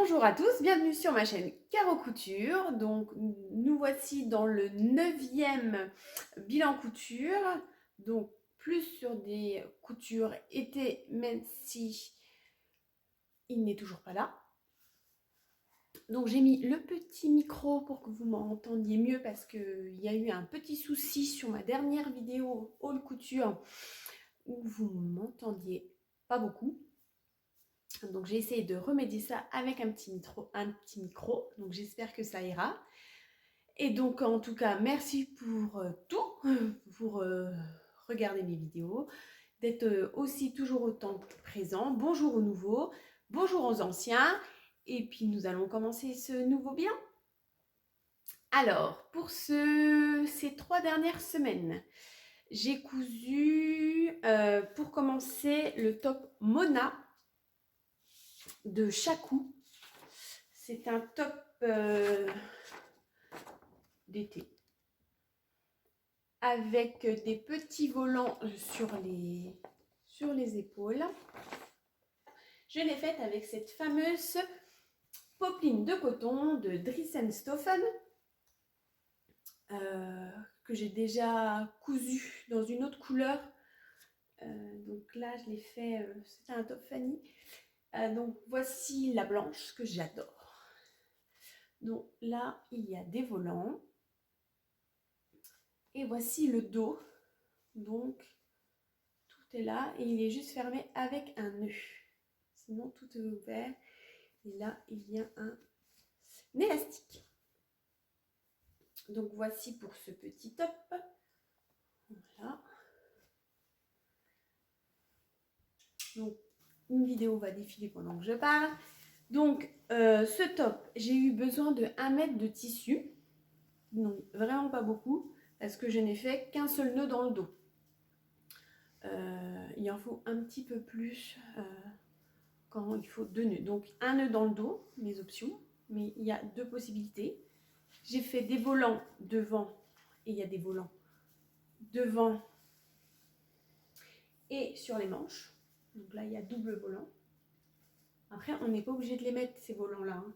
Bonjour à tous, bienvenue sur ma chaîne Caro Couture. Donc nous voici dans le 9e bilan couture. Donc plus sur des coutures été, même si il n'est toujours pas là. Donc j'ai mis le petit micro pour que vous m'entendiez mieux parce qu'il y a eu un petit souci sur ma dernière vidéo haul couture où vous m'entendiez pas beaucoup. Donc j'ai essayé de remédier ça avec un petit micro. Donc j'espère que ça ira. Et donc en tout cas, merci pour tout, pour regarder mes vidéos, d'être aussi toujours autant présent. Bonjour aux nouveaux, bonjour aux anciens. Et puis nous allons commencer ce nouveau bilan. Alors, pour ces 3 dernières semaines, j'ai cousu, pour commencer, le top Mona de Chakou. C'est un top d'été avec des petits volants sur les épaules. Je l'ai faite avec cette fameuse popeline de coton de Dries & Stoffen que j'ai déjà cousu dans une autre couleur. Donc là, je l'ai fait, c'était un top Fanny. Donc voici la blanche que j'adore. Donc là, il y a des volants. Et voici le dos. Donc tout est là et il est juste fermé avec un nœud. Sinon tout est ouvert. Et là, il y a un élastique. Donc voici pour ce petit top. Voilà. Donc une vidéo va défiler pendant que je parle. Donc ce top, j'ai eu besoin de 1 mètre de tissu. Donc vraiment pas beaucoup parce que je n'ai fait qu'un seul nœud dans le dos. Il en faut un petit peu plus quand il faut 2 nœuds. Donc un nœud dans le dos, mes options, mais il y a 2 possibilités. J'ai fait des volants devant et il y a des volants devant et sur les manches. Donc là, il y a double volant. Après, on n'est pas obligé de les mettre, ces volants-là, hein,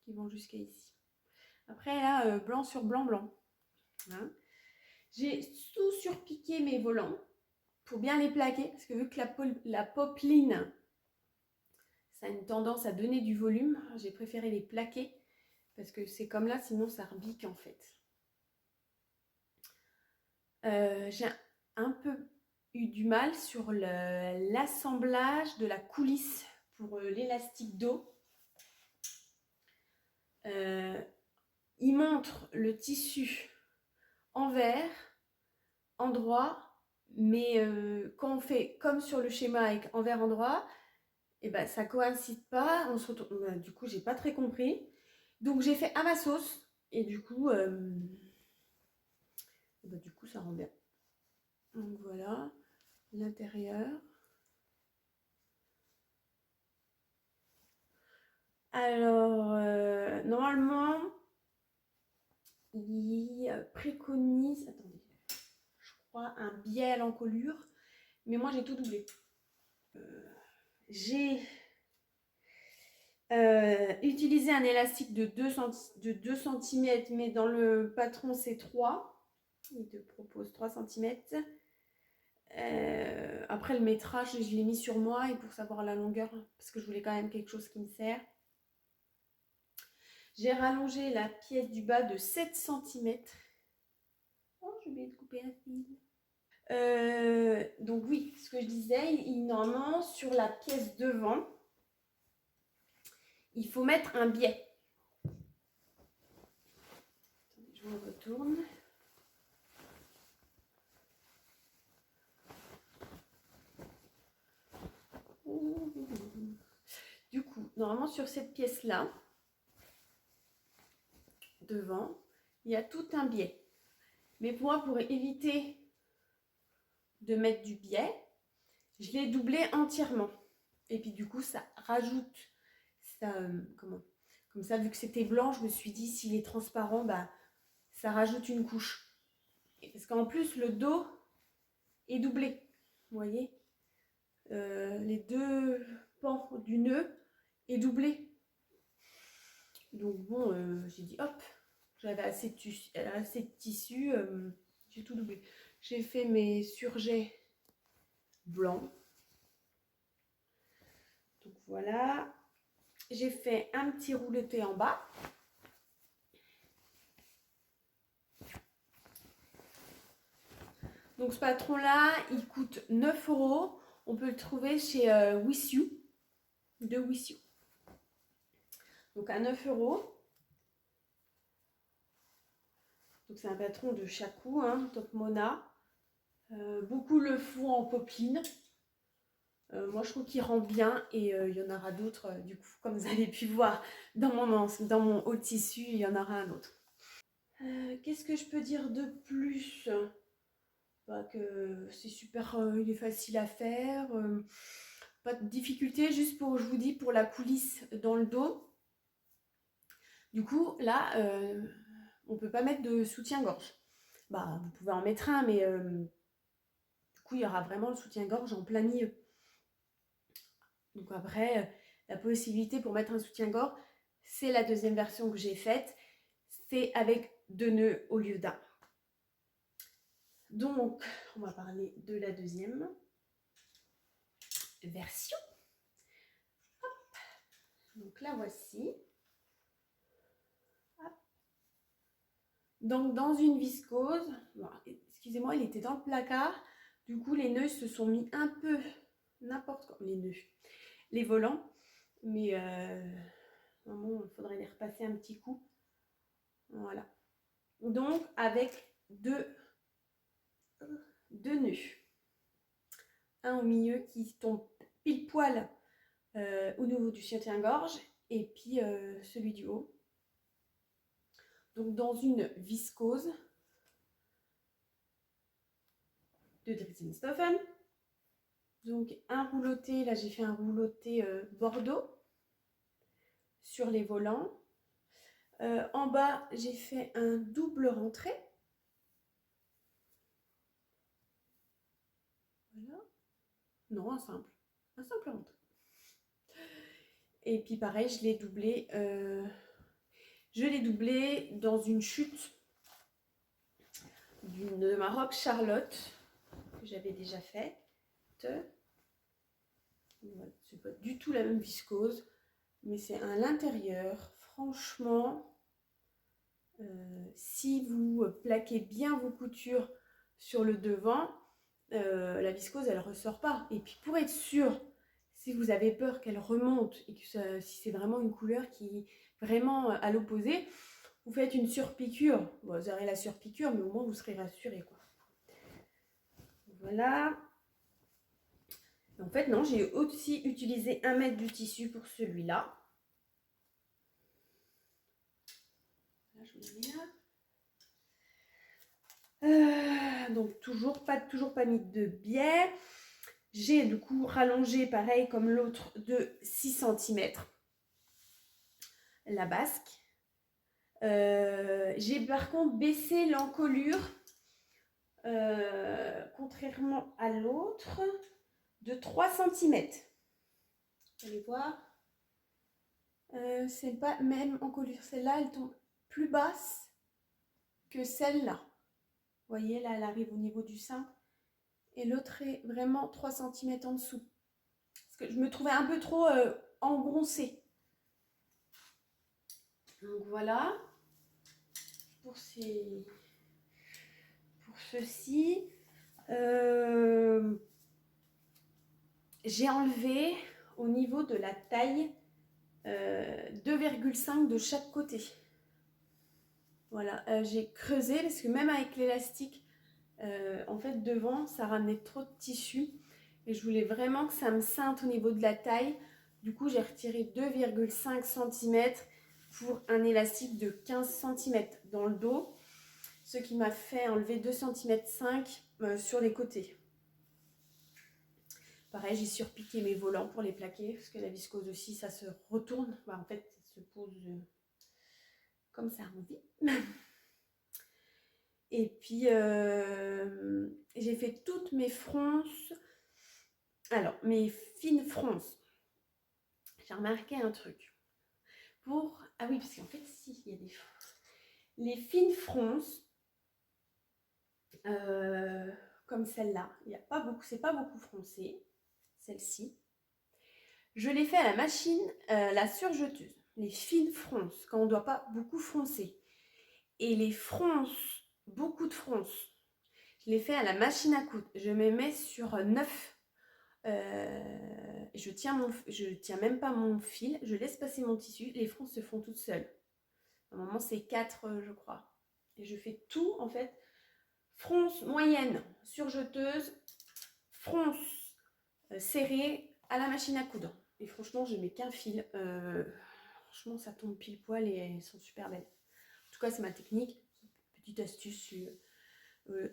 qui vont jusqu'à ici. Après, là, blanc sur blanc, blanc. Hein. J'ai sous-surpiqué mes volants pour bien les plaquer, parce que vu que la popeline, ça a une tendance à donner du volume, j'ai préféré les plaquer, parce que c'est comme là, sinon ça rebique en fait. J'ai un peu eu du mal sur l'assemblage de la coulisse pour l'élastique dos. Il montre le tissu envers, endroit, mais quand on fait comme sur le schéma avec envers, endroit, et ben ça coïncide pas. On se retrouve, du coup, j'ai pas très compris. Donc j'ai fait à ma sauce et du coup, ça rend bien. Donc voilà l'intérieur. Alors, normalement, il préconise, attendez, je crois, un biais à l'encolure, mais moi j'ai tout doublé. J'ai utilisé un élastique de 2 cm, mais dans le patron c'est 3. Il te propose 3 cm. Après le métrage, je l'ai mis sur moi et pour savoir la longueur, parce que je voulais quand même quelque chose qui me sert. J'ai rallongé la pièce du bas de 7 cm. Oh, j'ai oublié de couper un fil. Donc oui, ce que je disais, normalement sur la pièce devant, il faut mettre un biais. Je vous retourne. Du coup, normalement sur cette pièce-là, devant, il y a tout un biais. Mais moi, pour éviter de mettre du biais, je l'ai doublé entièrement. Et puis du coup, ça rajoute, ça, comme ça, vu que c'était blanc, je me suis dit, s'il est transparent, bah, ça rajoute une couche. Et parce qu'en plus, le dos est doublé. Vous voyez, les 2 pans du nœud est doublé. Donc bon, j'ai dit hop, j'avais assez de tissu, j'ai tout doublé. J'ai fait mes surjets blancs. Donc voilà. J'ai fait un petit rouleté en bas. Donc ce patron-là, il coûte 9 euros. On peut le trouver chez Wish You, de Wish You. Donc à 9 euros. Donc c'est un patron de Chakou, hein, Top Mona. Beaucoup le font en popeline. Moi je trouve qu'il rend bien et il y en aura d'autres. Du coup, comme vous avez pu voir dans mon haut tissu, il y en aura un autre. Qu'est-ce que je peux dire de plus? Bah, que c'est super, il est facile à faire. Pas de difficulté, juste pour, je vous dis, pour la coulisse dans le dos. Du coup, là, on ne peut pas mettre de soutien-gorge. Bah, vous pouvez en mettre un, mais du coup, il y aura vraiment le soutien-gorge en plein milieu. Donc après, la possibilité pour mettre un soutien-gorge, c'est la deuxième version que j'ai faite. C'est avec 2 nœuds au lieu d'un. Donc, on va parler de la deuxième version. Hop. Donc la voici. Hop. Donc dans une viscose, bon, excusez-moi, il était dans le placard. Du coup, les nœuds se sont mis un peu n'importe quoi. Les nœuds, les volants. Mais bon, il faudrait les repasser un petit coup. Voilà. Donc avec deux nœuds. Un au milieu qui tombe pile poil au niveau du soutien-gorge et puis celui du haut. Donc dans une viscose de Dresden-Stoffen. Donc un rouloté, là j'ai fait un rouloté bordeaux sur les volants. En bas, j'ai fait un double rentré. Voilà. Non, un simple. Un simple rentré. Et puis pareil, je l'ai doublé. Je l'ai doublé dans une chute de ma robe Charlotte que j'avais déjà faite. C'est pas du tout la même viscose, mais c'est à l'intérieur. Franchement, si vous plaquez bien vos coutures sur le devant, la viscose elle ressort pas. Et puis pour être sûr, si vous avez peur qu'elle remonte et que si c'est vraiment une couleur qui est vraiment à l'opposé, vous faites une surpiqûre. Bon, vous aurez la surpiqûre, mais au moins vous serez rassuré, quoi. Voilà. En fait, non, j'ai aussi utilisé 1 mètre du tissu pour celui-là. Là, je me mets là. Donc toujours pas mis de biais. J'ai du coup rallongé pareil comme l'autre de 6 cm la basque. J'ai par contre baissé l'encolure contrairement à l'autre de 3 cm. Vous allez voir. C'est pas même encolure. Celle-là, elle tombe plus basse que celle-là. Vous voyez, là, elle arrive au niveau du sein. Et l'autre est vraiment 3 cm en dessous. Parce que je me trouvais un peu trop engoncée. Donc voilà. Pour ceci. J'ai enlevé au niveau de la taille 2,5 de chaque côté. Voilà, j'ai creusé parce que même avec l'élastique, en fait devant ça ramenait trop de tissu et je voulais vraiment que ça me ceinte au niveau de la taille. Du coup j'ai retiré 2,5 cm pour un élastique de 15 cm dans le dos, ce qui m'a fait enlever 2,5 cm sur les côtés. Pareil, j'ai surpiqué mes volants pour les plaquer parce que la viscose aussi ça se retourne, en fait ça se pose comme ça on dit. Et puis j'ai fait toutes mes fronces. Alors mes fines fronces, j'ai remarqué un truc. pour... Ah oui, parce qu'en fait, si, il y a des... Les fines fronces, comme celle-là, il y a pas beaucoup, c'est pas beaucoup froncé, celle-ci. Je l'ai fait à la machine, la surjeteuse. Les fines fronces, quand on ne doit pas beaucoup froncer. Et les fronces, beaucoup de fronces, je les fais à la machine à coudre. Je me mets sur 9. Je tiens même pas mon fil. Je laisse passer mon tissu. Les fronces se font toutes seules. À un moment, c'est 4, je crois. Et je fais tout, en fait. Fronce moyenne, surjeteuse, fronce serrée à la machine à coudre. Et franchement, je mets qu'un fil. Franchement, ça tombe pile poil et elles sont super belles. En tout cas, c'est ma technique. Petite astuce.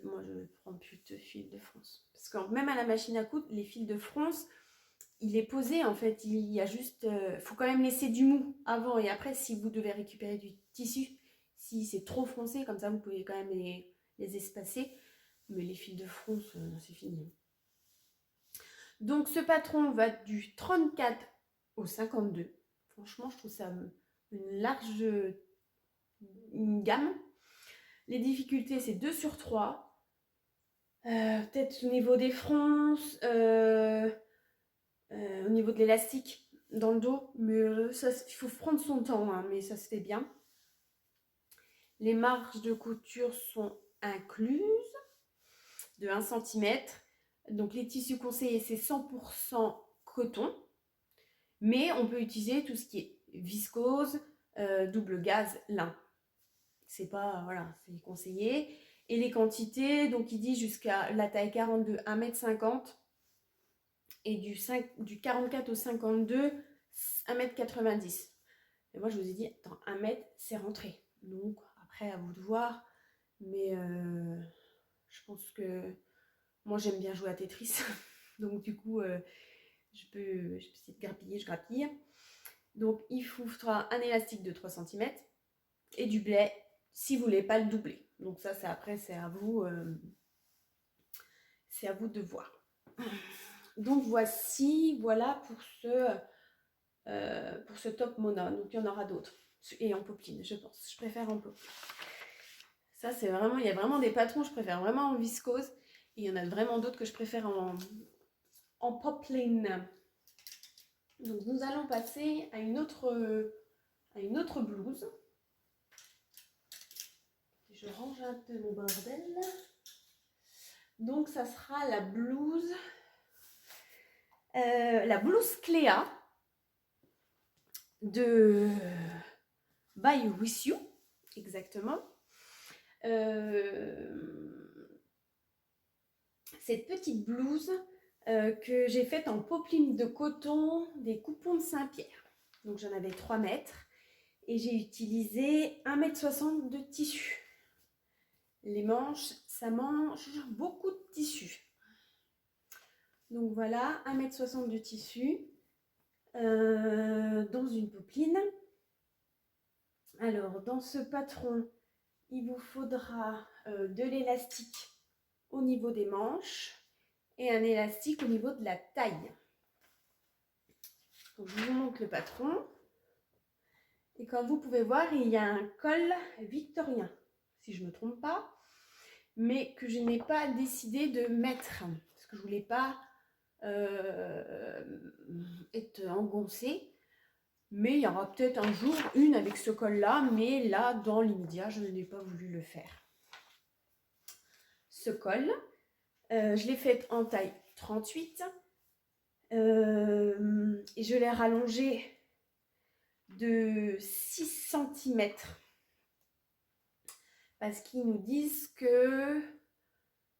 Moi, je ne prends plus de fil de fronce. Parce que même à la machine à coudre, les fils de fronce, il est posé en fait. Il y a juste... faut quand même laisser du mou avant et après, si vous devez récupérer du tissu. Si c'est trop foncé, comme ça, vous pouvez quand même les espacer. Mais les fils de fronce, c'est fini. Donc, ce patron va du 34 au 52. Franchement, je trouve ça une large gamme. Les difficultés, c'est 2 sur 3. Peut-être au niveau des fronces, au niveau de l'élastique dans le dos. Mais ça, il faut prendre son temps, hein, mais ça se fait bien. Les marges de couture sont incluses de 1 cm. Donc les tissus conseillés, c'est 100% coton. Mais on peut utiliser tout ce qui est viscose, double gaze, lin. C'est pas, voilà, c'est conseillé. Et les quantités, donc il dit jusqu'à la taille 42, 1,50 m. Et du 44 au 52, 1,90 m. Et moi, je vous ai dit, attends, 1 mètre, c'est rentré. Donc, après, à vous de voir. Mais je pense que moi, j'aime bien jouer à Tetris. Donc, du coup, je peux essayer de grappiller, je grappille. Donc, il faudra un élastique de 3 cm et du blé si vous voulez pas le doubler. Donc, ça, c'est après, c'est à vous de voir. Donc, voilà pour ce top Mona. Donc, il y en aura d'autres. Et en popeline, je pense. Je préfère en popeline. Ça, c'est vraiment... Il y a vraiment des patrons, je préfère vraiment en viscose. Et il y en a vraiment d'autres que je préfère en popeline. Donc, nous allons passer à une autre blouse. Je range un peu mon bordel. Donc, ça sera la blouse Cléa de By With You, exactement. Cette petite blouse que j'ai faite en popeline de coton des coupons de Saint-Pierre. Donc, j'en avais 3 mètres et j'ai utilisé 1,60 m de tissu. Les manches, ça mange beaucoup de tissu. Donc voilà, 1,60 m de tissu dans une popeline. Alors, dans ce patron, il vous faudra de l'élastique au niveau des manches et un élastique au niveau de la taille. Donc, je vous montre le patron. Et comme vous pouvez voir, il y a un col victorien, si je ne me trompe pas, mais que je n'ai pas décidé de mettre, parce que je ne voulais pas être engoncée. Mais il y aura peut-être un jour une avec ce col-là, mais là, dans l'immédiat, je n'ai pas voulu le faire. Ce col, je l'ai fait en taille 38 et je l'ai rallongé de 6 cm parce qu'ils nous disent que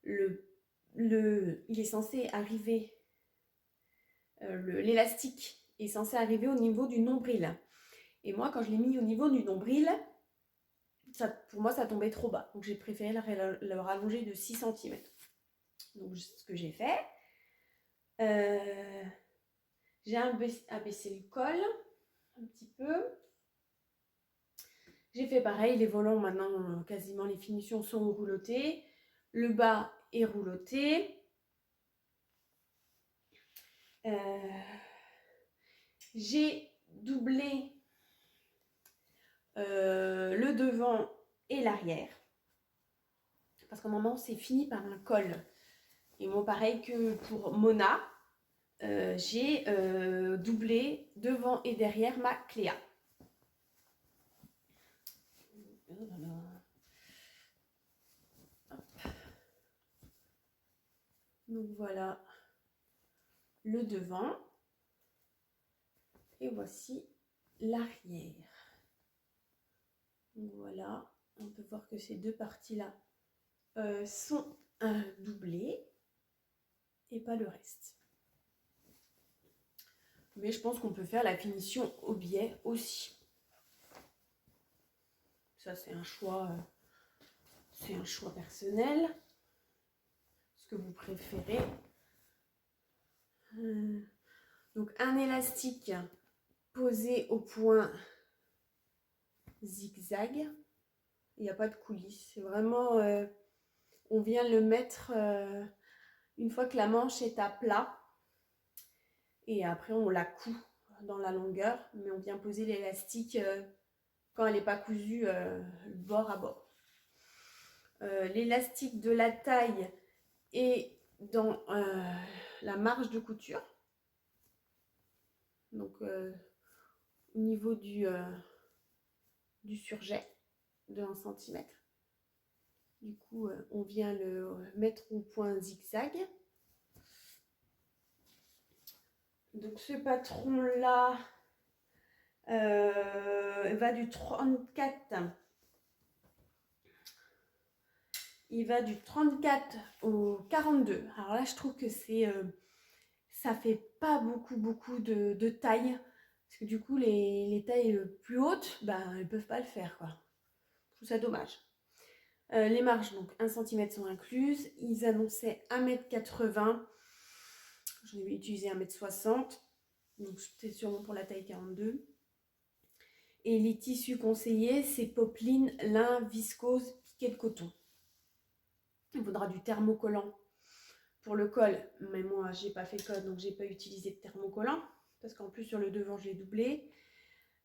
il est censé arriver, l'élastique est censé arriver au niveau du nombril. Et moi, quand je l'ai mis au niveau du nombril, pour moi, ça tombait trop bas. Donc, j'ai préféré le rallonger de 6 cm. Donc, ce que j'ai fait, j'ai abaissé le col un petit peu. J'ai fait pareil, les volants maintenant, quasiment les finitions sont roulottées. Le bas est rouloté. J'ai doublé le devant et l'arrière. Parce qu'à un moment, c'est fini par un col. Et moi, pareil que pour Mona, j'ai doublé devant et derrière ma Cléa. Donc voilà le devant. Et voici l'arrière. Donc voilà, on peut voir que ces deux parties-là sont doublées et pas le reste. Mais je pense qu'on peut faire la finition au biais aussi. Ça, c'est un choix personnel. Ce que vous préférez. Donc, un élastique posé au point zigzag. Il n'y a pas de coulisses. C'est vraiment... on vient le mettre une fois que la manche est à plat. Et après, on la coud dans la longueur. Mais on vient poser l'élastique quand elle n'est pas cousue bord à bord. L'élastique de la taille est dans la marge de couture. Donc au niveau du surjet de 1 cm. Du coup, on vient le mettre au point zigzag. Donc ce patron-là va du 34. Il va du 34 au 42. Alors là, je trouve que ça fait pas beaucoup de taille. Parce que du coup, les tailles plus hautes, elles ne peuvent pas le faire, quoi. Je trouve ça dommage. Les marges, donc 1 cm sont incluses. Ils annonçaient 1,80 m. Je vais utiliser 1,60 m. Donc c'est sûrement pour la taille 42. Et les tissus conseillés, c'est popeline, lin, viscose, piqué de coton. Il faudra du thermocollant pour le col, mais moi j'ai pas fait code, donc j'ai pas utilisé de thermocollant parce qu'en plus sur le devant je l'ai doublé.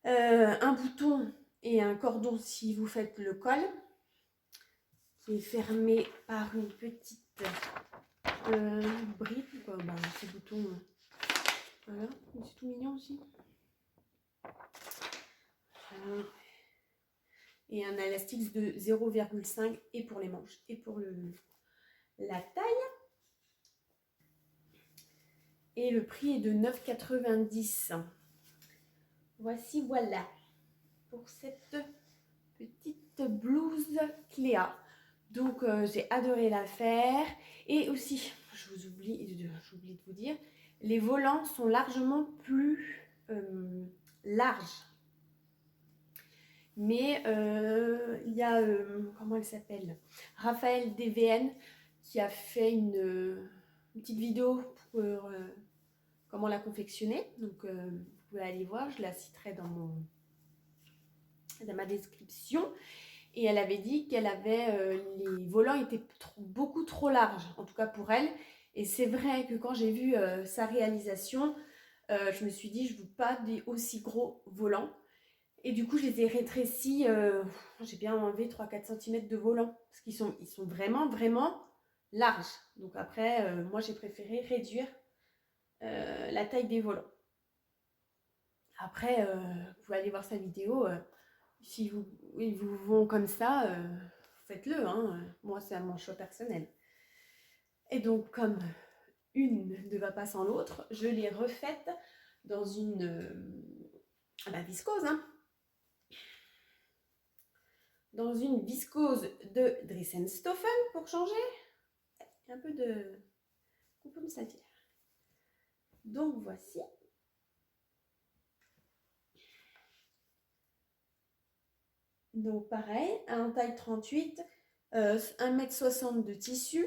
Un bouton et un cordon si vous faites le col, qui est fermé par une petite brique, quoi. Ces boutons, voilà, c'est tout mignon aussi. Voilà. Et un élastique de 0,5 et pour les manches et pour la taille. Et le prix est de 9,90 €. Voici, voilà, pour cette petite blouse Cléa. Donc, j'ai adoré la faire. Et aussi, j'oublie de vous dire, les volants sont largement plus larges. Mais il y a, comment elle s'appelle, Raphaël DVN, qui a fait une petite vidéo pour comment la confectionner. Donc, vous pouvez aller voir, je la citerai dans ma description. Et elle avait dit qu'elle avait, les volants étaient beaucoup trop larges, en tout cas pour elle. Et c'est vrai que quand j'ai vu sa réalisation, je me suis dit, je ne veux pas des aussi gros volants. Et du coup, je les ai rétrécis, j'ai bien enlevé 3-4 cm de volant, parce qu'ils sont vraiment larges. Donc après, moi j'ai préféré réduire la taille des volants. Après, vous pouvez aller voir sa vidéo, si ils vous vont comme ça, faites-le, hein. Moi c'est mon choix personnel. Et donc comme une ne va pas sans l'autre, je l'ai refaite dans une viscose, hein. Dans une viscose de Dressenstoffen pour changer. Un peu de coupe ça dire. Donc voici. Donc pareil, en taille 38, 1,60 m de tissu.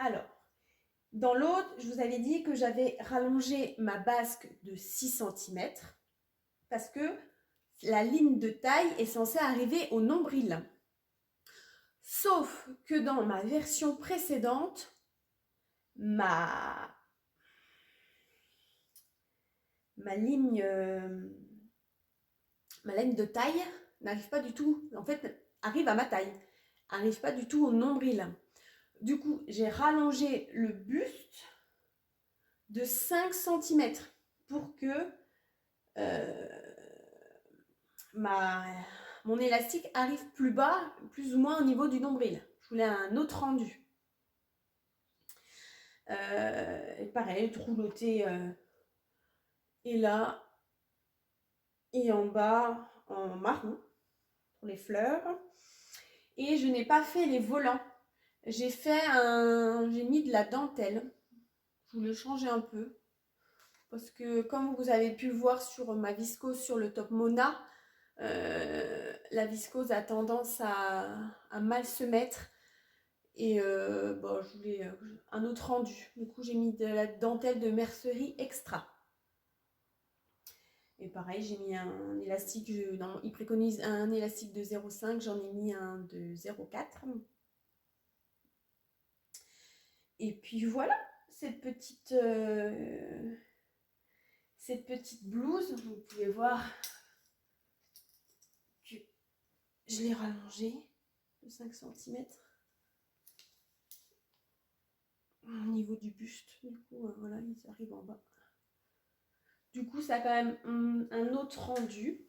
Alors, dans l'autre, je vous avais dit que j'avais rallongé ma basque de 6 cm parce que la ligne de taille est censée arriver au nombril. Sauf que dans ma version précédente, ma ligne ma laine de taille n'arrive pas du tout, en fait, arrive à ma taille, arrive pas du tout au nombril. Du coup, j'ai rallongé le buste de 5 cm pour que mon élastique arrive plus bas, plus ou moins au niveau du nombril. Je voulais un autre rendu. Et pareil, rouloté et là et en bas en marron pour les fleurs. Et je n'ai pas fait les volants. J'ai mis de la dentelle. Je voulais changer un peu parce que comme vous avez pu le voir sur ma viscose sur le top Mona, la viscose a tendance à mal se mettre. Et bon, je voulais un autre rendu. Du coup, j'ai mis de la dentelle de mercerie extra. Et pareil, j'ai mis un élastique. Il préconise un élastique de 0,5. J'en ai mis un de 0,4. Et puis voilà, cette petite blouse. Vous pouvez voir que je l'ai rallongée de 5 cm. Au niveau du buste, du coup, voilà, ils arrivent en bas. Du coup, ça a quand même un autre rendu.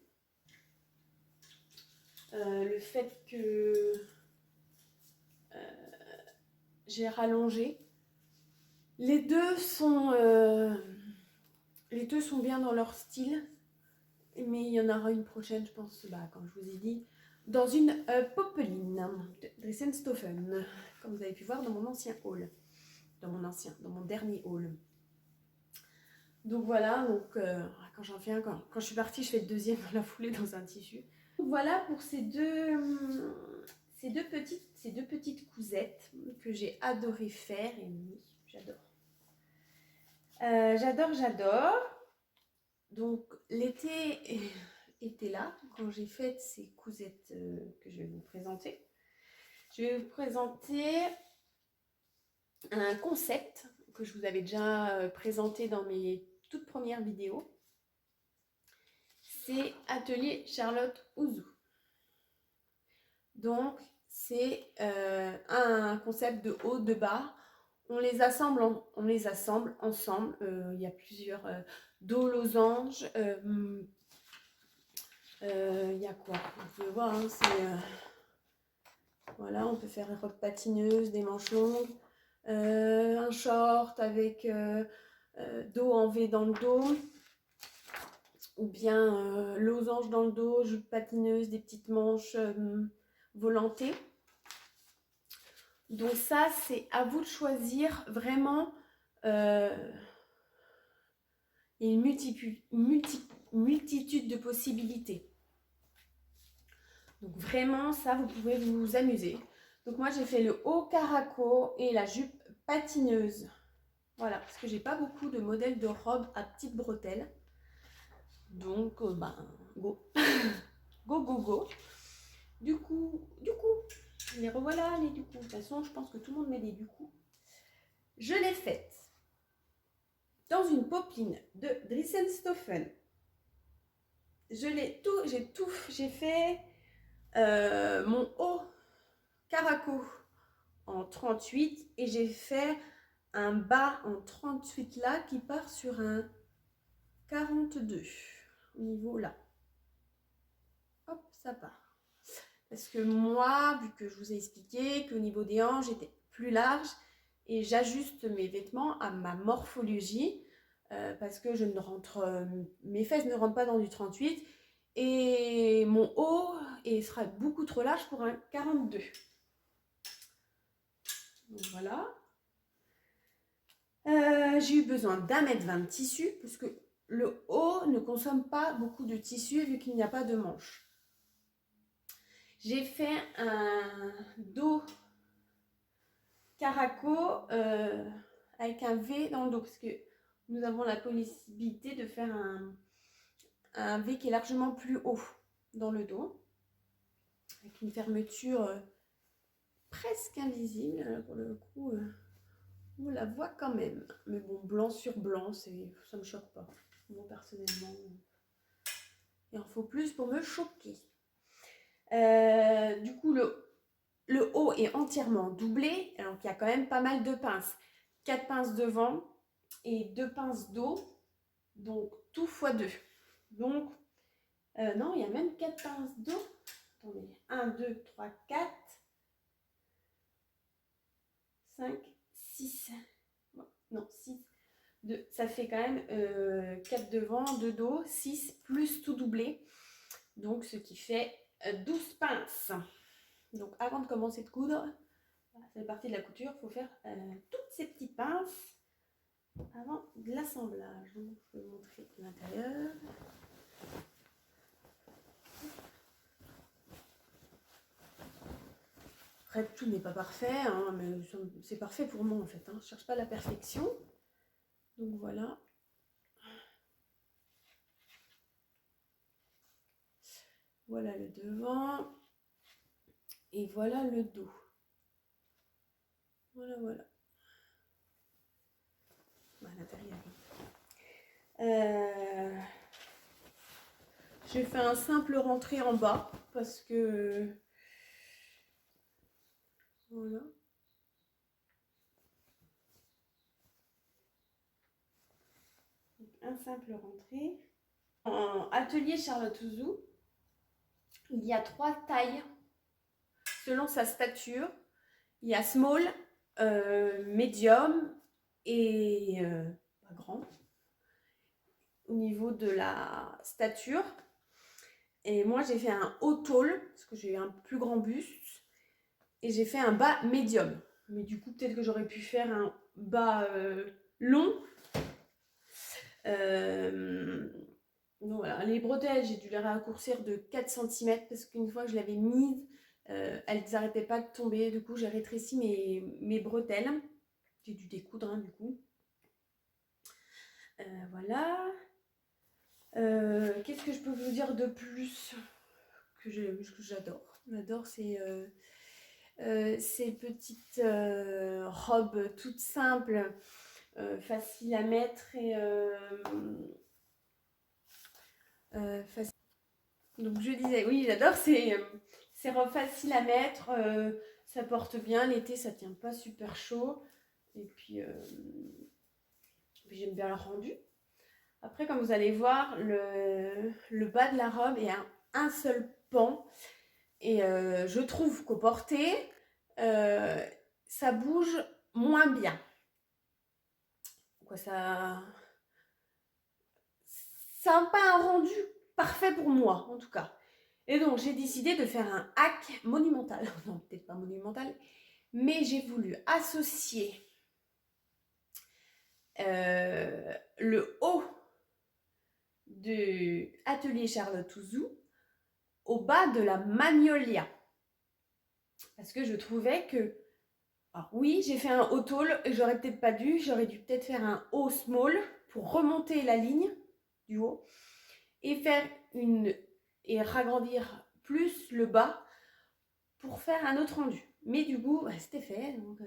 Le fait que j'ai rallongé. Les deux sont bien dans leur style. Mais il y en aura une prochaine, je pense, comme je vous ai dit, dans une popeline de Dressenstoffen, comme vous avez pu voir dans mon ancien haul. Dans mon dernier haul. Donc voilà, quand je suis partie, je fais le deuxième dans la foulée dans un tissu. Donc voilà pour ces deux petites cousettes que j'ai adoré faire. Et oui, j'adore. J'adore. Donc l'été était là quand j'ai fait ces cousettes que je vais vous présenter. Je vais vous présenter un concept que je vous avais déjà présenté dans mes toutes premières vidéos. C'est Atelier Charlotte Ouzou. Donc c'est un concept de haut, de bas. On les assemble ensemble. Il y a plusieurs dos losanges. Il y a quoi? Vous pouvez voir, hein, voilà, on peut faire une robe patineuse, des manches longues, un short avec dos en V dans le dos, ou bien losange dans le dos, jupe patineuse, des petites manches volantées. Donc ça, c'est à vous de choisir vraiment. Il y a une multitude de possibilités. Donc vraiment, ça, vous pouvez vous amuser. Donc moi, j'ai fait le haut caraco et la jupe patineuse. Voilà, parce que j'ai pas beaucoup de modèles de robes à petites bretelles. Donc, go. Go. Du coup, les revoilà, les du coup. De toute façon, je pense que tout le monde met des du coup. Je l'ai faite dans une popeline de Dressenstoffen. J'ai fait mon haut caraco en 38 et j'ai fait un bas en 38 là qui part sur un 42 au niveau là. Hop, ça part. Parce que moi, vu que je vous ai expliqué qu'au niveau des hanches, j'étais plus large et j'ajuste mes vêtements à ma morphologie parce que mes fesses ne rentrent pas dans du 38 et mon haut sera beaucoup trop large pour un 42. Donc voilà. J'ai eu besoin d'1,20 m de tissu parce que le haut ne consomme pas beaucoup de tissu vu qu'il n'y a pas de manche. J'ai fait un dos caraco avec un V dans le dos parce que nous avons la possibilité de faire un V qui est largement plus haut dans le dos avec une fermeture presque invisible. Pour le coup, on la voit quand même. Mais bon, blanc sur blanc, ça me choque pas. Moi, personnellement. Il en faut plus pour me choquer. Du coup, le haut est entièrement doublé. Donc, il y a quand même pas mal de pinces. 4 pinces devant et 2 pinces dos. Donc, tout x 2. Donc, non, il y a même 4 pinces dos. Attendez, 1, 2, 3, 4, 5, 6. Non, 6. 2. Ça fait quand même 4 devant, 2 dos, 6 plus tout doublé. Donc, ce qui fait 12 pinces. Donc, avant de commencer de coudre, c'est la partie de la couture, il faut faire toutes ces petites pinces avant de l'assemblage. Donc, je vais vous montrer l'intérieur. Après, tout n'est pas parfait, hein, mais c'est parfait pour moi en fait. Hein. Je ne cherche pas la perfection. Donc voilà. Voilà le devant. Et voilà le dos. Voilà, voilà. À l'intérieur. J'ai fait un simple rentré en bas parce que voilà. Donc, un simple rentré. En atelier Charlotte Ouzou, il y a 3 tailles selon sa stature. Il y a small, medium et grand au niveau de la stature. Et moi, j'ai fait un haut tôle parce que j'ai un plus grand buste et j'ai fait un bas médium. Mais du coup, peut-être que j'aurais pu faire un bas long. Donc voilà, les bretelles, j'ai dû les raccourcir de 4 cm parce qu'une fois que je l'avais mise, elles n'arrêtaient pas de tomber. Du coup, j'ai rétréci mes bretelles. J'ai dû découdre, hein, du coup. Voilà. Qu'est-ce que je peux vous dire de plus que j'adore? J'adore ces petites robes toutes simples, faciles à mettre et faciles. Donc je disais, oui, j'adore ces robes faciles à mettre. Ça porte bien l'été, ça tient pas super chaud. Et puis j'aime bien le rendu. Après, comme vous allez voir, le bas de la robe est un seul pan. Et je trouve qu'au porté, ça bouge moins bien. Quoi, ça n'a pas un rendu parfait pour moi, en tout cas. Et donc, j'ai décidé de faire un hack monumental. Non, peut-être pas monumental, mais j'ai voulu associer le haut de Atelier Charlotte Ouzou au bas de la Magnolia. Parce que je trouvais que... Alors oui, j'ai fait un haut tôle, j'aurais peut-être pas dû. J'aurais dû peut-être faire un haut small pour remonter la ligne du haut et faire et ragrandir plus le bas pour faire un autre rendu. Mais du coup, c'était fait. Donc,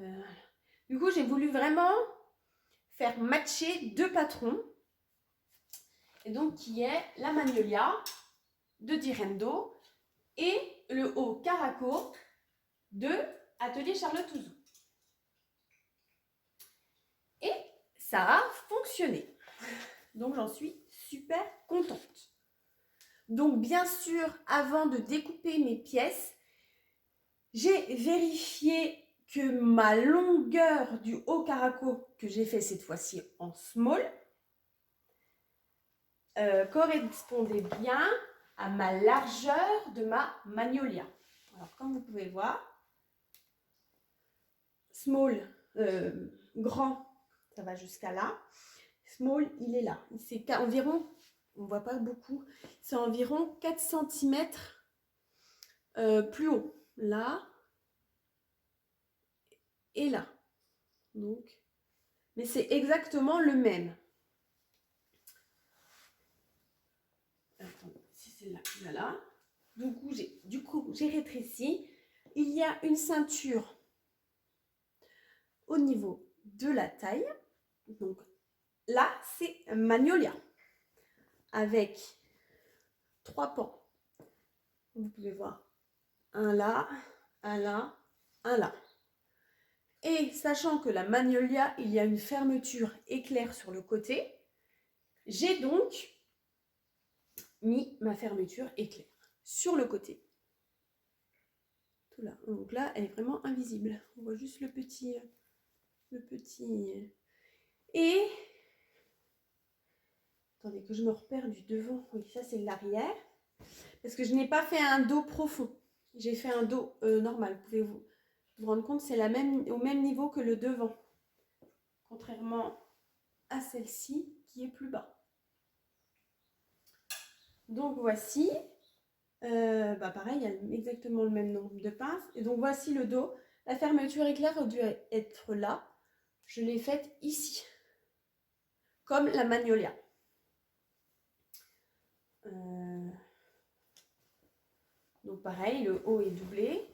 du coup, j'ai voulu vraiment faire matcher 2 patrons. Et donc, qui est la Magnolia de Direndo et le haut Caraco de Atelier Charlotte Ouzou. Et ça a fonctionné. Donc, j'en suis super contente. Donc, bien sûr, avant de découper mes pièces, j'ai vérifié que ma longueur du haut caraco, que j'ai fait cette fois-ci en small, correspondait bien à ma largeur de ma Magnolia. Alors, comme vous pouvez voir, small, grand, ça va jusqu'à là. Small, il est là. C'est environ, on ne voit pas beaucoup, c'est environ 4 cm plus haut. Là et là. Donc, mais c'est exactement le même. Attends, si c'est là, voilà. Du coup, j'ai rétréci. Il y a une ceinture au niveau de la taille. Donc là, c'est Magnolia avec 3 pans. Vous pouvez voir un là, un là, un là. Et sachant que la Magnolia, il y a une fermeture éclair sur le côté, j'ai donc mis ma fermeture éclair sur le côté. Tout là. Donc là, elle est vraiment invisible. On voit juste le petit. Et attendez que je me repère du devant. Oui, ça c'est l'arrière. Parce que je n'ai pas fait un dos profond. J'ai fait un dos normal. Vous pouvez vous rendre compte, c'est au même niveau que le devant. Contrairement à celle-ci qui est plus bas. Donc voici. Pareil, il y a exactement le même nombre de pinces. Et donc voici le dos. La fermeture éclair a dû être là. Je l'ai faite ici. Comme la Magnolia. Donc pareil, le haut est doublé.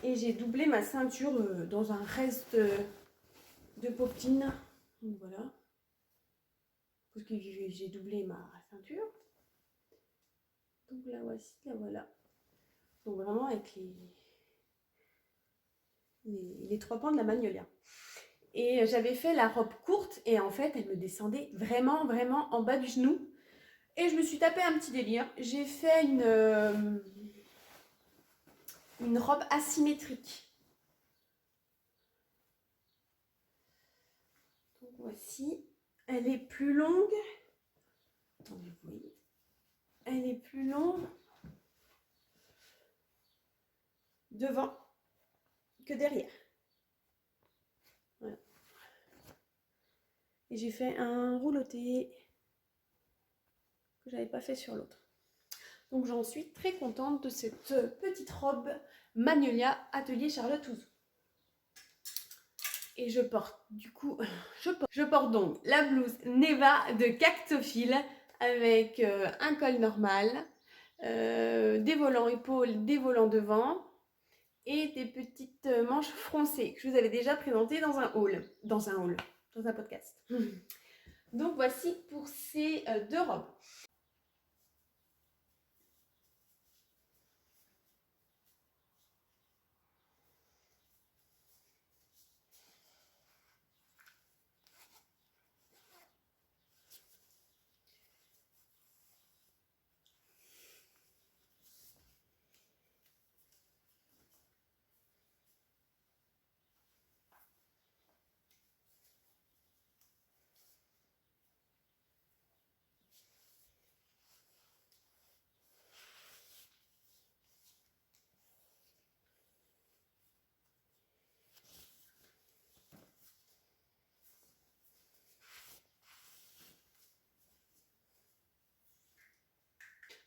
Et j'ai doublé ma ceinture dans un reste de poptine. Donc voilà. Parce que j'ai doublé ma ceinture. Donc là voici, là voilà. Donc vraiment avec les 3 pans de la Magnolia. Et j'avais fait la robe courte et en fait elle me descendait vraiment en bas du genou. Et je me suis tapé un petit délire. J'ai fait une robe asymétrique. Donc voici. Elle est plus longue. Attendez, vous voyez. Elle est plus longue devant que derrière. Voilà. Et j'ai fait un rouloté que j'avais pas fait sur l'autre. Donc j'en suis très contente de cette petite robe Magnolia Atelier Charlotte Ouzou. Et je porte donc la blouse Neva de Cactophile avec un col normal, des volants épaules, des volants devant et des petites manches froncées que je vous avais déjà présentées dans un podcast. Donc voici pour ces 2 robes.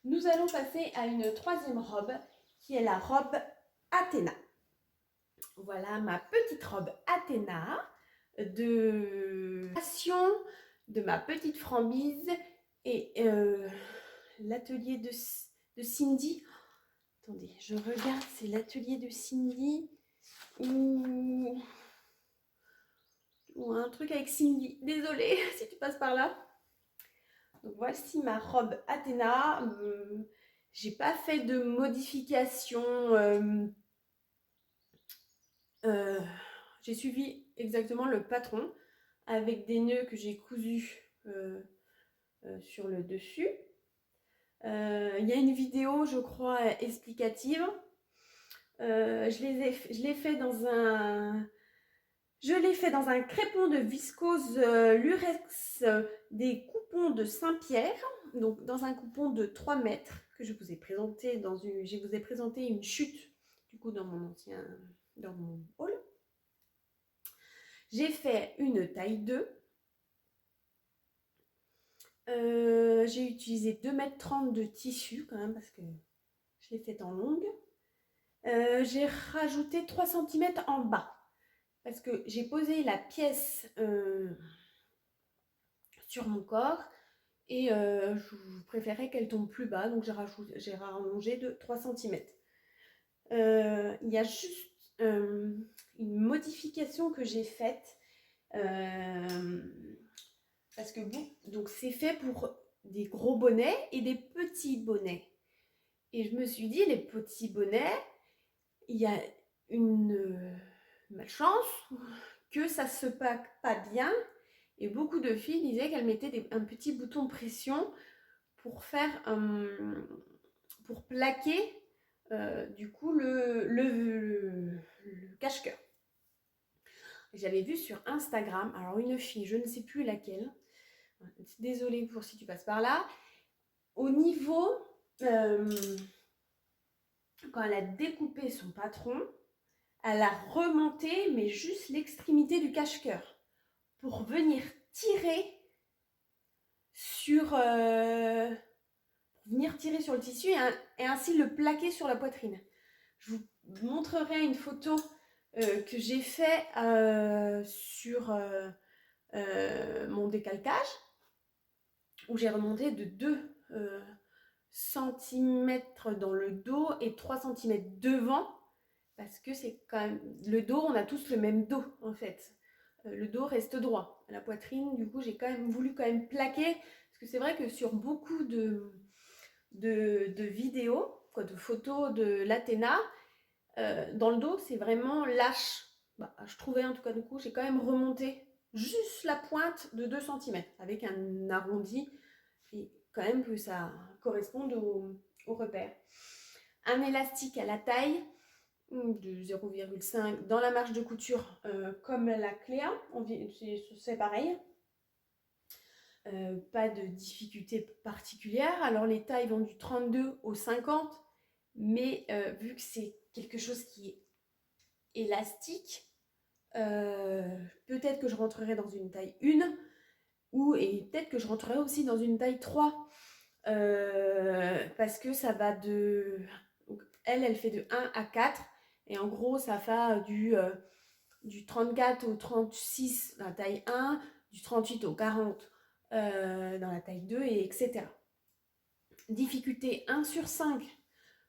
Nous allons passer à une 3e robe qui est la robe Athéna. Voilà ma petite robe Athéna de passion de ma petite Frambise et l'atelier de Cindy. Attendez, je regarde, c'est l'atelier de Cindy ou un truc avec Cindy. Désolée si tu passes par là. Donc voici ma robe Athéna. J'ai pas fait de modification. J'ai suivi exactement le patron avec des nœuds que j'ai cousus sur le dessus. Il y a une vidéo, je crois, explicative. Je l'ai fait dans un crépon de viscose lurex des coupons de Saint-Pierre, donc dans un coupon de 3 mètres que je vous ai présenté je vous ai présenté une chute du coup dans mon haul. J'ai fait une taille 2. J'ai utilisé 2,30 m de tissu quand même parce que je l'ai faite en longue. J'ai rajouté 3 cm en bas parce que j'ai posé la pièce sur mon corps et je préférais qu'elle tombe plus bas, donc j'ai rallongé de 3 cm. Il y a juste une modification que j'ai faite parce que bon, donc c'est fait pour des gros bonnets et des petits bonnets. Et je me suis dit, les petits bonnets, il y a une malchance que ça se pack pas bien. Et beaucoup de filles disaient qu'elles mettaient un petit bouton pression pour faire pour plaquer du coup le cache-cœur. J'avais vu sur Instagram, alors une fille, je ne sais plus laquelle, désolée pour si tu passes par là, au niveau, quand elle a découpé son patron, elle a remonté, mais juste l'extrémité du cache-cœur pour venir tirer sur, le tissu et ainsi le plaquer sur la poitrine. Je vous montrerai une photo que j'ai fait sur mon décalcage, où j'ai remonté de 2 cm dans le dos et 3 cm devant, parce que c'est quand même le dos, on a tous le même dos en fait. Le dos reste droit. La poitrine, du coup, j'ai quand même voulu plaquer, parce que c'est vrai que sur beaucoup de vidéos, de photos de l'Athéna, dans le dos, c'est vraiment lâche. Je trouvais en tout cas, du coup, j'ai quand même remonté juste la pointe de 2 cm avec un arrondi, et quand même que ça corresponde au repère. Un élastique à la taille de 0,5 dans la marge de couture, comme la Cléa, c'est pareil. Pas de difficulté particulière. Alors les tailles vont du 32 au 50, mais vu que c'est quelque chose qui est élastique, peut-être que je rentrerai dans une taille 1 et peut-être que je rentrerai aussi dans une taille 3, parce que ça va de... Donc, elle fait de 1 à 4, et en gros ça va du 34 au 36 dans la taille 1, du 38 au 40 dans la taille 2, et etc. Difficulté 1 sur 5.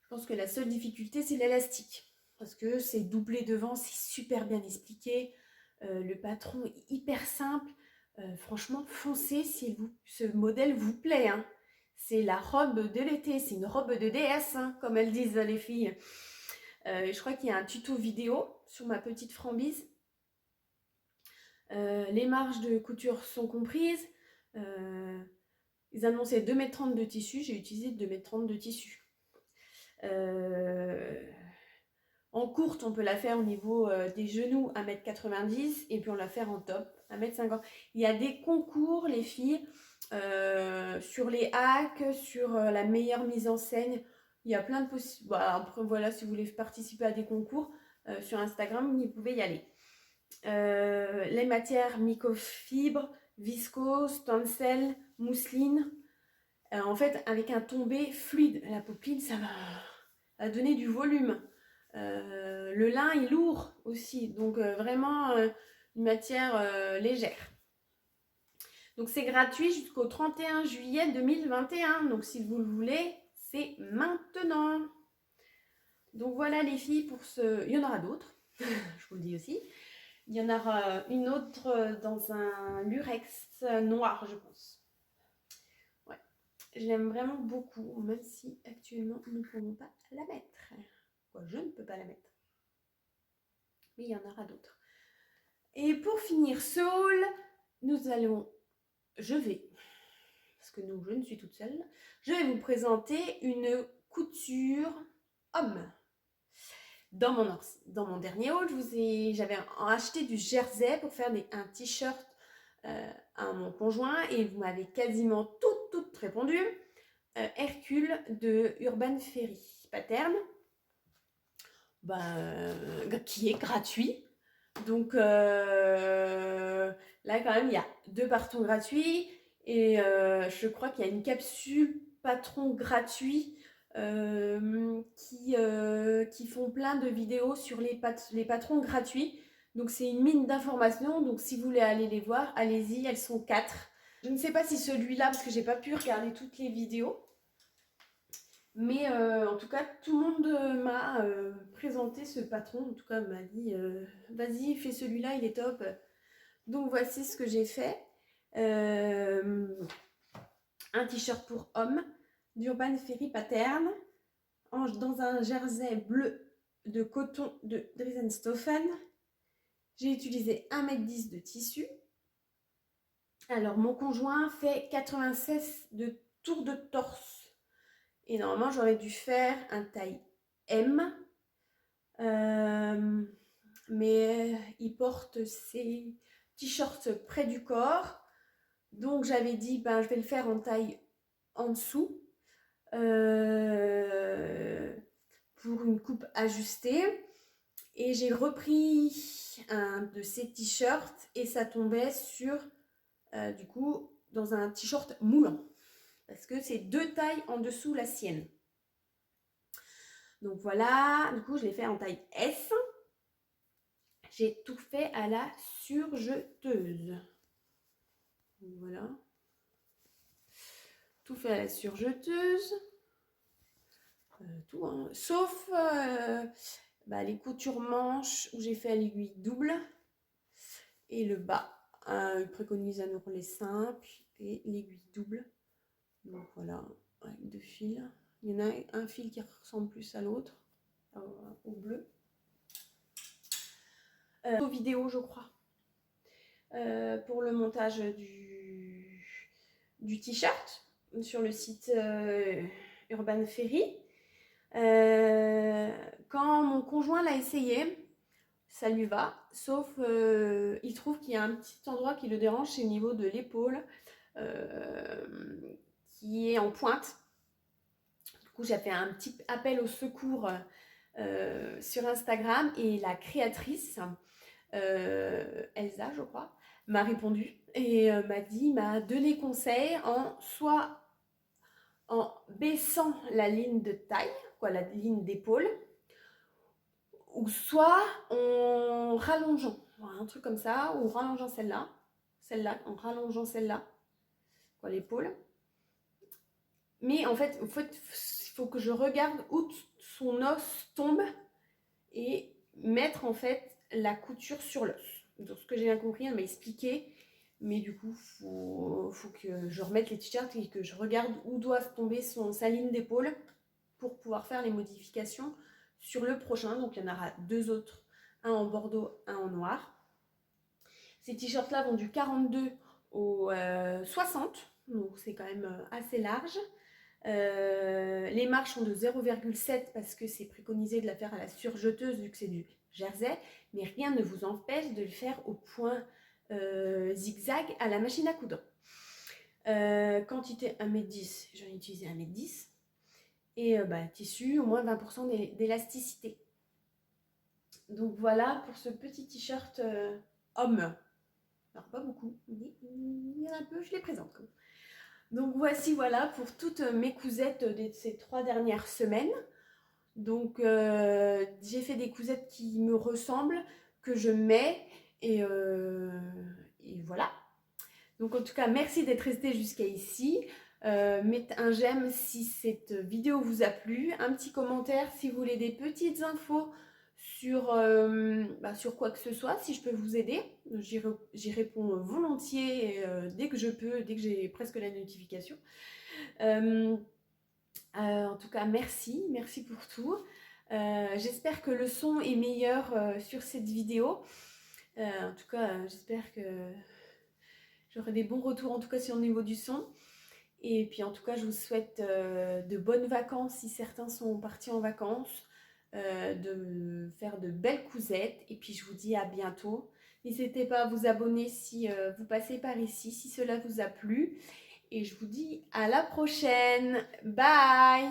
Je pense que la seule difficulté, c'est l'élastique. Parce que c'est doublé devant, c'est super bien expliqué. Le patron est hyper simple. Franchement, foncez si ce modèle vous plaît. Hein. C'est la robe de l'été. C'est une robe de déesse, hein, comme elles disent les filles. Je crois qu'il y a un tuto vidéo sur ma petite Frambise. Les marges de couture sont comprises. Ils annonçaient 2,30 m de tissu. J'ai utilisé 2,30 m de tissu. En courte, on peut la faire au niveau des genoux 1,90 m, et puis on la faire en top 1,50 m. Il y a des concours, les filles, sur les hacks, sur la meilleure mise en scène. Il y a plein de possibilités. Après, voilà, si vous voulez participer à des concours sur Instagram, vous pouvez y aller. Les matières microfibre, viscose, tencel, mousseline. En fait, avec un tombé fluide, la popeline, ça va donner du volume. Le lin est lourd aussi, donc vraiment une matière légère. Donc c'est gratuit jusqu'au 31 juillet 2021. Donc si vous le voulez, c'est maintenant. Donc voilà les filles pour ce... Il y en aura d'autres, je vous le dis aussi. Il y en aura une autre dans un lurex noir, je pense. Ouais, je l'aime vraiment beaucoup, même si actuellement nous ne pouvons pas la mettre. Je ne peux pas la mettre. Mais il y en aura d'autres. Et pour finir ce haul, parce que je ne suis toute seule, je vais vous présenter une couture homme. Dans mon dernier haul, j'avais acheté du jersey pour faire un t-shirt à mon conjoint, et vous m'avez quasiment toutes répondu. Hercule de Urban Ferry Pattern, qui est gratuit. Donc là quand même il y a 2 patrons gratuits, et je crois qu'il y a une capsule patron gratuit qui font plein de vidéos sur les patrons gratuits. Donc c'est une mine d'informations, donc si vous voulez aller les voir, allez-y, elles sont 4. Je ne sais pas si celui-là, parce que j'ai pas pu regarder toutes les vidéos, mais en tout cas, tout le monde m'a présenté ce patron. En tout cas, m'a dit vas-y, fais celui-là, il est top. Donc voici ce que j'ai fait. Un t-shirt pour homme d'Urban Ferry Pattern. dans un jersey bleu de coton de Dries & Stoffen. J'ai utilisé 1,10 m de tissu. Alors, mon conjoint fait 96 de tour de torse. Et normalement, j'aurais dû faire un taille M. Mais il porte ses t-shirts près du corps. Donc, j'avais dit, ben, je vais le faire en taille en dessous. Pour une coupe ajustée. Et j'ai repris un de ces t-shirts et ça tombait sur, du coup, dans un t-shirt moulant. Parce que c'est 2 tailles en dessous la sienne. Donc voilà, du coup, je l'ai fait en taille S. J'ai tout fait à la surjeteuse. Donc voilà. Tout fait à la surjeteuse. Tout, hein. Sauf les coutures manches où j'ai fait à l'aiguille double. Et le bas, il préconise un ourlet simple et l'aiguille double. Donc voilà, avec 2 fils. Il y en a un fil qui ressemble plus à l'autre, au bleu. Aux vidéos, je crois, pour le montage du t-shirt sur le site Urban Ferry. Quand mon conjoint l'a essayé, ça lui va, sauf il trouve qu'il y a un petit endroit qui le dérange, c'est au niveau de l'épaule, qui est en pointe. Du coup, j'ai fait un petit appel au secours sur Instagram et la créatrice, Elsa, je crois, m'a répondu et m'a donné conseil soit en baissant la ligne de taille, la ligne d'épaule, ou soit en rallongeant, un truc comme ça, ou en rallongeant celle-là, en rallongeant celle-là, l'épaule. Mais en fait, il faut que je regarde où son os tombe et mettre en fait la couture sur l'os. Donc ce que j'ai bien compris, elle m'a expliqué, mais du coup, faut que je remette les t-shirts et que je regarde où doit tomber sa ligne d'épaule pour pouvoir faire les modifications sur le prochain. Donc il y en aura 2 autres, un en bordeaux, un en noir. Ces t-shirts là vont du 42 au 60, donc c'est quand même assez large. Les marches sont de 0,7 parce que c'est préconisé de la faire à la surjeteuse vu que c'est du jersey, mais rien ne vous empêche de le faire au point zigzag à la machine à coudre. Quantité 1,10 m, j'en ai utilisé 1,10 m. Et tissu, au moins 20% d'élasticité. Donc voilà pour ce petit t-shirt homme. Alors pas beaucoup, mais il y en a un peu, je les présente quand même. Donc voilà pour toutes mes cousettes de ces 3 dernières semaines. Donc j'ai fait des cousettes qui me ressemblent, que je mets et voilà. Donc en tout cas, merci d'être resté jusqu'à ici. Mettez un j'aime si cette vidéo vous a plu, un petit commentaire si vous voulez des petites infos sur quoi que ce soit, si je peux vous aider. J'y réponds volontiers dès que je peux, dès que j'ai presque la notification. En tout cas, merci pour tout. J'espère que le son est meilleur sur cette vidéo. En tout cas, j'espère que j'aurai des bons retours, en tout cas sur le niveau du son. Et puis en tout cas, je vous souhaite de bonnes vacances si certains sont partis en vacances, de faire de belles cousettes. Et puis je vous dis à bientôt. N'hésitez pas à vous abonner si vous passez par ici, si cela vous a plu. Et je vous dis à la prochaine. Bye!